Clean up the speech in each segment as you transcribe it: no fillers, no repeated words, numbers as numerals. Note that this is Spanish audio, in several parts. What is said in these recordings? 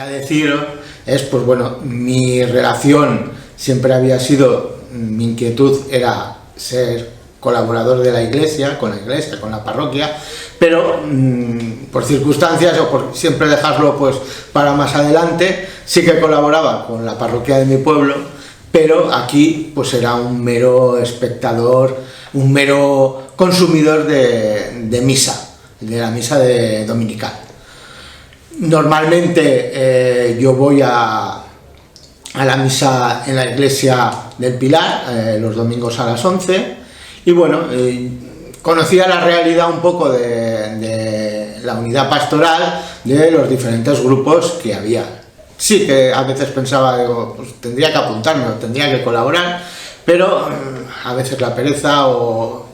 quería deciros es, pues bueno, mi relación siempre había sido, mi inquietud era ser colaborador de la iglesia, con la parroquia, pero por circunstancias o por siempre dejarlo pues para más adelante, sí que colaboraba con la parroquia de mi pueblo, pero aquí pues era un mero espectador, un mero consumidor de misa, de la misa de dominical. Normalmente yo voy a la misa en la iglesia del Pilar, los domingos a las 11, y bueno, conocía la realidad un poco de la unidad pastoral, de los diferentes grupos que había. Sí que a veces pensaba, digo, pues tendría que apuntarme o tendría que colaborar, pero a veces la pereza o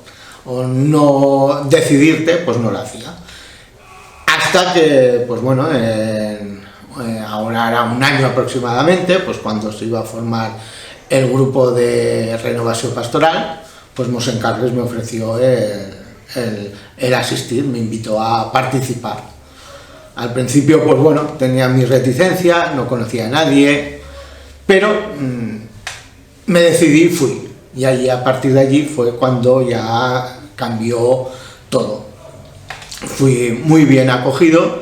no decidirte, pues no lo hacía. Hasta que, pues bueno, ahora era un año aproximadamente, pues cuando se iba a formar el grupo de renovación pastoral, pues Mosén Carles me ofreció el asistir, me invitó a participar. Al principio, pues bueno, tenía mi reticencia, no conocía a nadie, pero me decidí y fui. Y allí, a partir de allí fue cuando ya cambió todo. Fui muy bien acogido,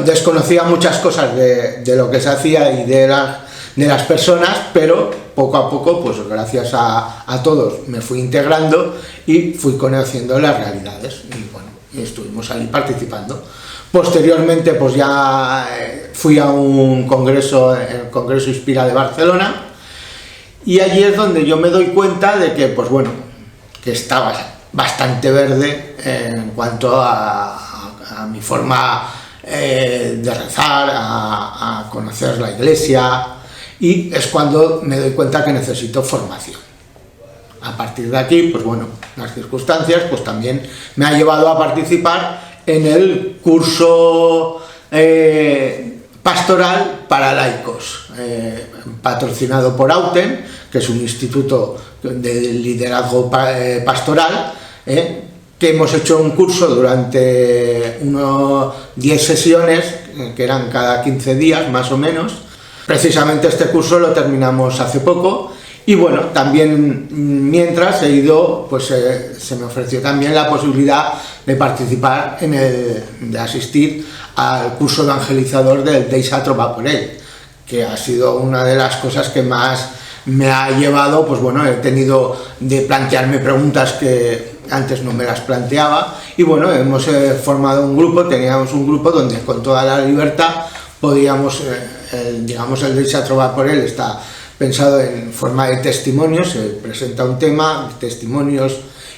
desconocía muchas cosas de lo que se hacía y de las personas, pero poco a poco, pues gracias a todos me fui integrando y fui conociendo las realidades y bueno, estuvimos ahí participando. Posteriormente pues ya fui a un congreso, el Congreso Inspira de Barcelona, y allí es donde yo me doy cuenta de que pues bueno, que estaba bastante verde en cuanto a mi forma de rezar, a conocer la iglesia, y es cuando me doy cuenta que necesito formación. A partir de aquí, pues bueno, las circunstancias pues también me ha llevado a participar en el curso pastoral para laicos, patrocinado por AUTEN, que es un instituto de liderazgo pastoral, que hemos hecho un curso durante unos 10 sesiones, que eran cada 15 días más o menos. Precisamente este curso lo terminamos hace poco y bueno, también mientras he ido, pues se me ofreció también la posibilidad de participar de asistir al curso evangelizador del Deixa trobar por ell, que ha sido una de las cosas que más me ha llevado, pues bueno, he tenido de plantearme preguntas que antes no me las planteaba y bueno, hemos formado un grupo, teníamos un grupo donde con toda la libertad podíamos, digamos, el Deixa trobar por ell está pensado en forma de testimonios, se presenta un tema, testimonios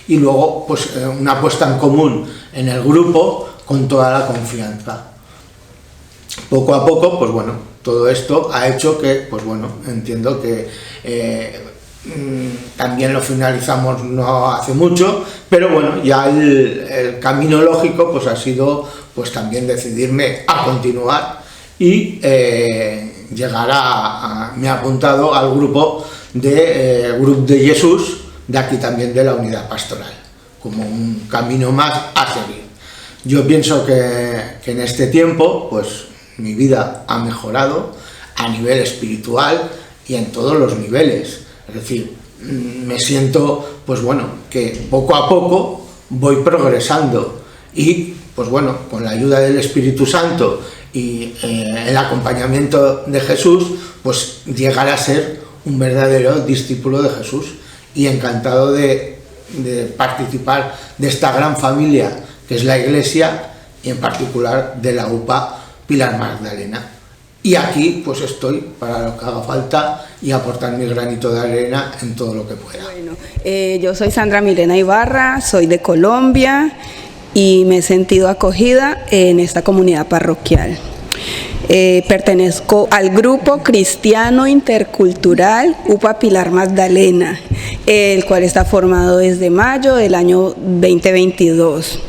y luego pues una puesta en común en el grupo con toda la confianza. Poco a poco, pues bueno, todo esto ha hecho que, pues bueno, entiendo que también lo finalizamos no hace mucho, pero bueno, ya el camino lógico pues ha sido pues también decidirme a continuar y llegar me he apuntado al grupo de Jesús, de aquí también de la unidad pastoral, como un camino más a seguir. Yo pienso que en este tiempo pues mi vida ha mejorado a nivel espiritual y en todos los niveles, es decir, me siento pues bueno, que poco a poco voy progresando y pues bueno, con la ayuda del Espíritu Santo y el acompañamiento de Jesús, pues llegar a ser un verdadero discípulo de Jesús y encantado de participar de esta gran familia que es la Iglesia y en particular de la UPA Pilar Magdalena. Y aquí pues estoy para lo que haga falta y aportar mi granito de arena en todo lo que pueda. Bueno, yo soy Sandra Milena Ibarra, soy de Colombia y me he sentido acogida en esta comunidad parroquial. Pertenezco al grupo cristiano intercultural UPA Pilar Magdalena, el cual está formado desde mayo del año 2022.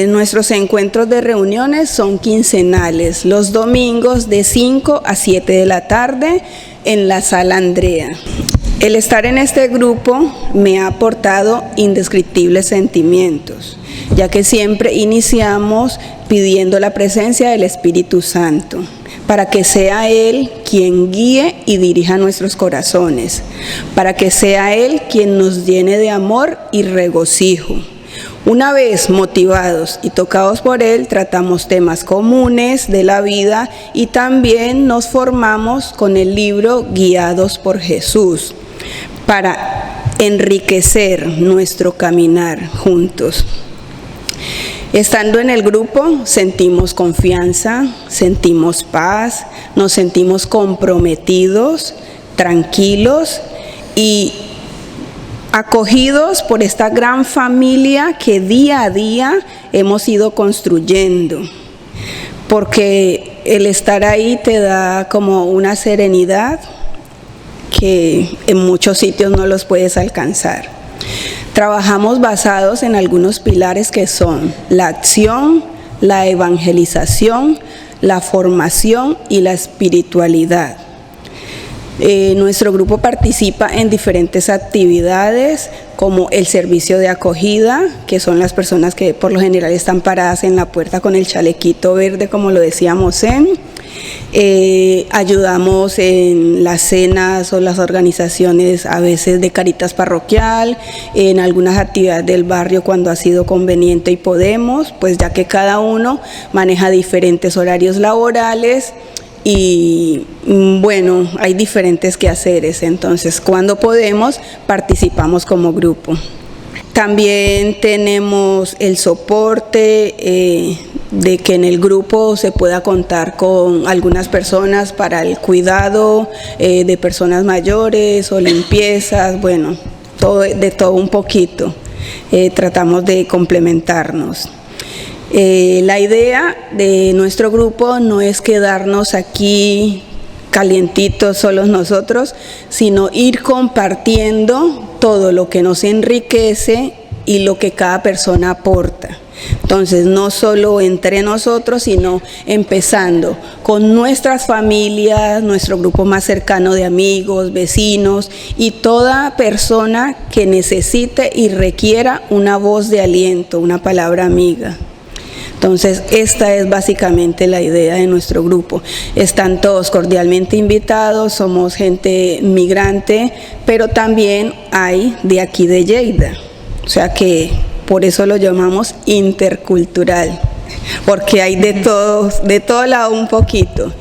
Nuestros encuentros de reuniones son quincenales, los domingos de 5 a 7 de la tarde en la Sala Andrea. El estar en este grupo me ha aportado indescriptibles sentimientos, ya que siempre iniciamos pidiendo la presencia del Espíritu Santo para que sea Él quien guíe y dirija nuestros corazones, para que sea Él quien nos llene de amor y regocijo. Una vez motivados y tocados por Él, tratamos temas comunes de la vida y también nos formamos con el libro Guiados por Jesús para enriquecer nuestro caminar juntos. Estando en el grupo sentimos confianza, sentimos paz, nos sentimos comprometidos, tranquilos y acogidos por esta gran familia que día a día hemos ido construyendo, porque el estar ahí te da como una serenidad que en muchos sitios no los puedes alcanzar. Trabajamos basados en algunos pilares que son la acción, la evangelización, la formación y la espiritualidad. Nuestro grupo participa en diferentes actividades como el servicio de acogida, que son las personas que por lo general están paradas en la puerta con el chalequito verde, como lo decíamos ayudamos en las cenas o las organizaciones a veces de Caritas Parroquial, en algunas actividades del barrio cuando ha sido conveniente y podemos, pues ya que cada uno maneja diferentes horarios laborales. Y bueno, hay diferentes quehaceres, entonces cuando podemos participamos como grupo. También tenemos el soporte de que en el grupo se pueda contar con algunas personas para el cuidado de personas mayores o limpiezas, bueno, de todo un poquito. Tratamos de complementarnos. La idea de nuestro grupo no es quedarnos aquí calientitos solos nosotros, sino ir compartiendo todo lo que nos enriquece y lo que cada persona aporta. Entonces, no solo entre nosotros, sino empezando con nuestras familias, nuestro grupo más cercano de amigos, vecinos y toda persona que necesite y requiera una voz de aliento, una palabra amiga. Entonces, esta es básicamente la idea de nuestro grupo. Están todos cordialmente invitados, somos gente migrante, pero también hay de aquí de Lleida. O sea que por eso lo llamamos intercultural, porque hay de todo lado un poquito.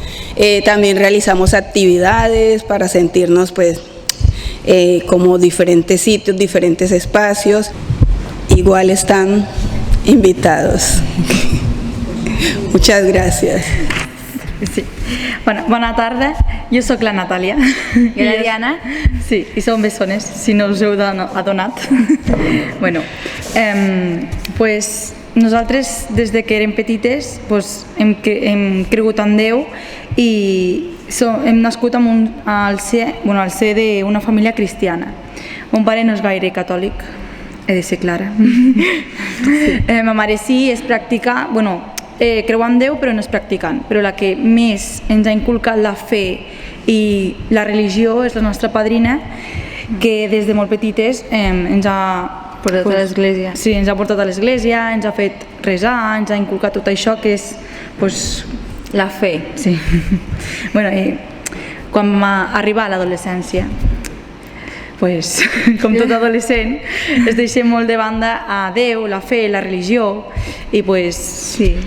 También realizamos actividades para sentirnos pues como diferentes sitios, diferentes espacios. Igual están invitados. Muchas gracias. Sí. Bueno, bona tarda, jo sóc la Natàlia. I la Diana? Sí, i som bessones, si no us heu adonat. Bueno, pues nosaltres des de que érem petites pues, hem cregut en Déu i hem nascut al ser d'una família cristiana. Mon pare no és gaire catòlic, he de ser clara. Sí. Ma mare sí, és practica, creu en Déu però no és practicant, però la que més ens ha inculcat la fe i la religió és la nostra padrina, que des de molt petites ens ha portat a l'església. Sí, ens ha portat a l'església, ens ha fet resar, ens ha inculcat tot això que és la fe. Sí. I quan va arribar a l'adolescència, com tot adolescent, es deixa molt de banda a Déu, la fe, la religió i sí.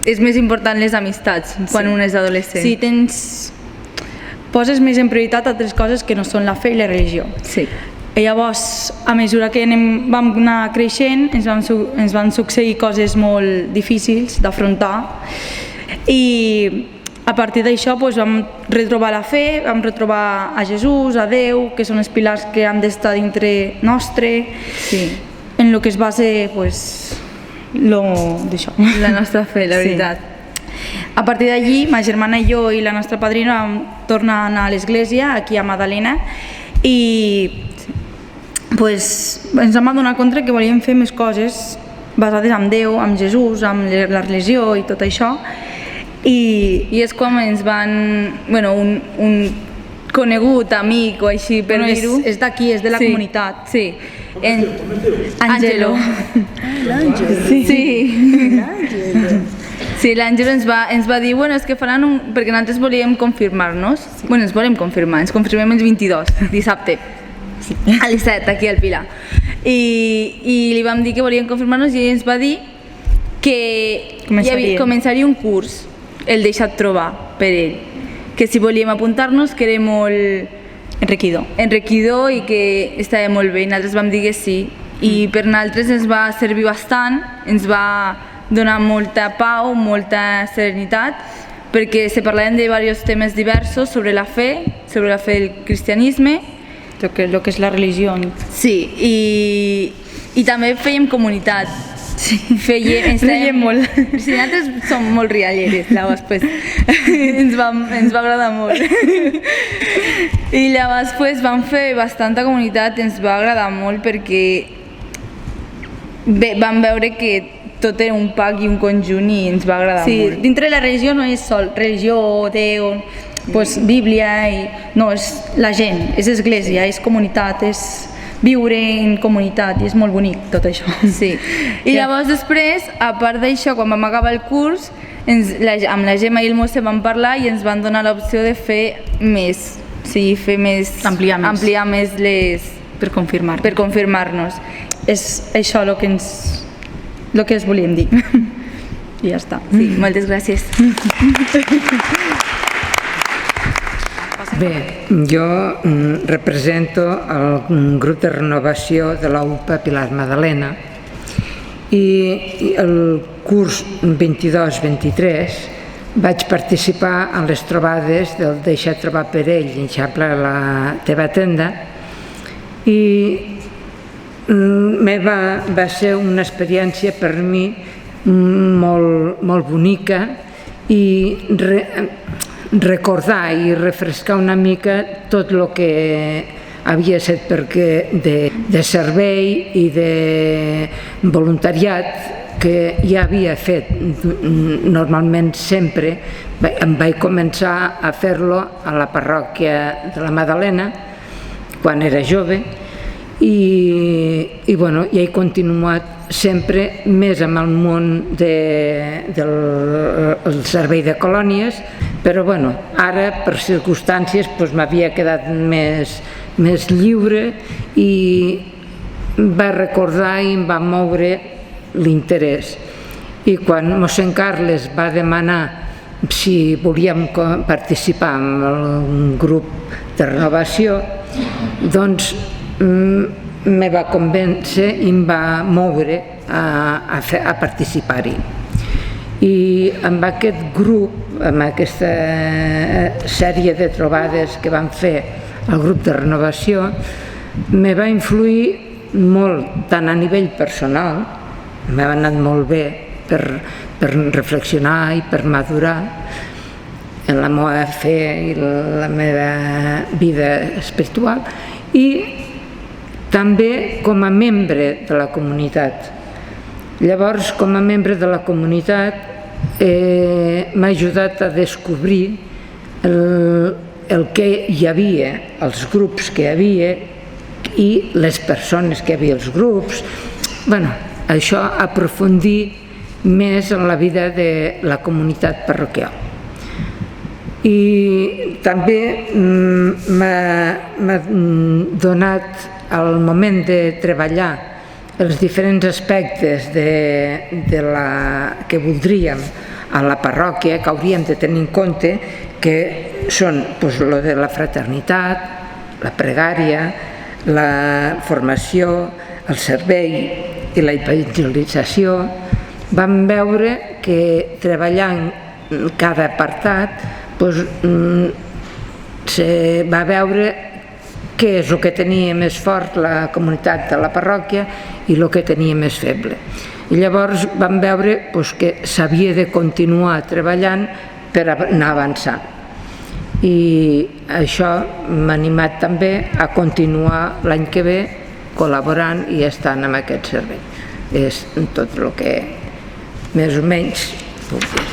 És més important les amistats quan un és adolescent. Sí, poses més en prioritat altres coses que no són la fe i la religió. Sí. I llavors, a mesura que vam anar creixent, ens van succeir coses molt difícils d'afrontar i a partir d'això vam retrobar la fe, vam retrobar a Jesús, a Déu, que són els pilars que han d'estar dintre nostre, en el que es basa la nostra fe, la veritat. A partir d'allí, ma germana i jo i la nostra padrina vam tornar a anar a l'església, aquí a Madalena, i ens vam adonar que volíem fer més coses basades en Déu, en Jesús, en la religió i tot això. I és com ens van... un conegut, amic o així per dir-ho. És d'aquí, és de la comunitat. Sí. Angelo. Sí. Sí, l'Àngel ens va dir, bueno, és que faran perquè nosaltres volíem confirmar-nos. Bueno, ens volem confirmar, ens confirmem el 22, dissabte, a les 7, aquí al Pilar. I li vam dir que volíem confirmar-nos i ell ens va dir que començaria un curs, el deixat trobar per ell, que si volíem apuntar-nos que era molt enriquidor i que estava molt bé, i nosaltres vam dir que sí, i per nosaltres ens va servir bastant, ens va donar molta pau, molta serenitat, perquè se parlaven de diversos temes diversos sobre la fe del cristianisme, lo que és la religió. sí, i també fèiem comunitat. Sí, fèiem molt. Si nosaltres som molt rialleres, llavors pues, ens va agradar molt. I llavors pues, vam fer bastanta comunitat, ens va agradar molt perquè vam veure que tot era un pack i un conjunt i ens va agradar molt. Sí, dintre de la religió no és sol religió, Déu, pues, Bíblia, no, és la gent, és església, és comunitat, és viure en comunitat i és molt bonic tot això. Sí. I llavors després, a part d'això, quan vam acabar el curs, amb la Gemma i el Mosse vam parlar i ens van donar l'opció de fer més, sí, fer més, ampliar més les... Per confirmar-nos. Per confirmar-nos. És això el que es volíem dir. I ja està. Sí, moltes gràcies. Bé, jo represento el grup de renovació de la UPA Pilar Madalena i el curs 22-23 vaig participar en les trobades del Deixa trobar per ell, Eixampla la teva tenda, i va ser una experiència per mi molt bonica i recordar i refrescar una mica tot el que havia estat de servei i de voluntariat que ja havia fet normalment sempre. Em vaig començar a fer-lo a la parròquia de la Madalena quan era jove i bueno, ja he continuat sempre més amb el món del servei de colònies, però bueno, ara per circumstàncies m'havia quedat més lliure i va recordar i em va moure l'interès. I quan mossèn Carles va demanar si volíem participar en un grup de renovació, doncs me va convèncer i em va moure a participar-hi. I amb aquest grup, amb aquesta sèrie de trobades que vam fer al grup de renovació, me va influir molt, tant a nivell personal, m'ha anat molt bé per reflexionar i per madurar en la meva fe i la meva vida espiritual, i també com a membre de la comunitat. Llavors, com a membre de la comunitat, m'ha ajudat a descobrir el que hi havia, els grups que hi havia i les persones que hi havia als grups. Bueno, això aprofundir més en la vida de la comunitat parroquial. I també m'ha donat el moment de treballar els diferents aspectes que voldríem a la parròquia, que hauríem de tenir en compte, que són el de la fraternitat, la pregària, la formació, el servei i la evangelització. Vam veure que treballant cada apartat se va veure què és el que tenia més fort la comunitat de la parròquia i el que tenia més feble. I llavors vam veure que s'havia de continuar treballant per anar avançant. I això m'ha animat també a continuar l'any que ve col·laborant i estant en aquest servei. És tot el que més o menys puc dir.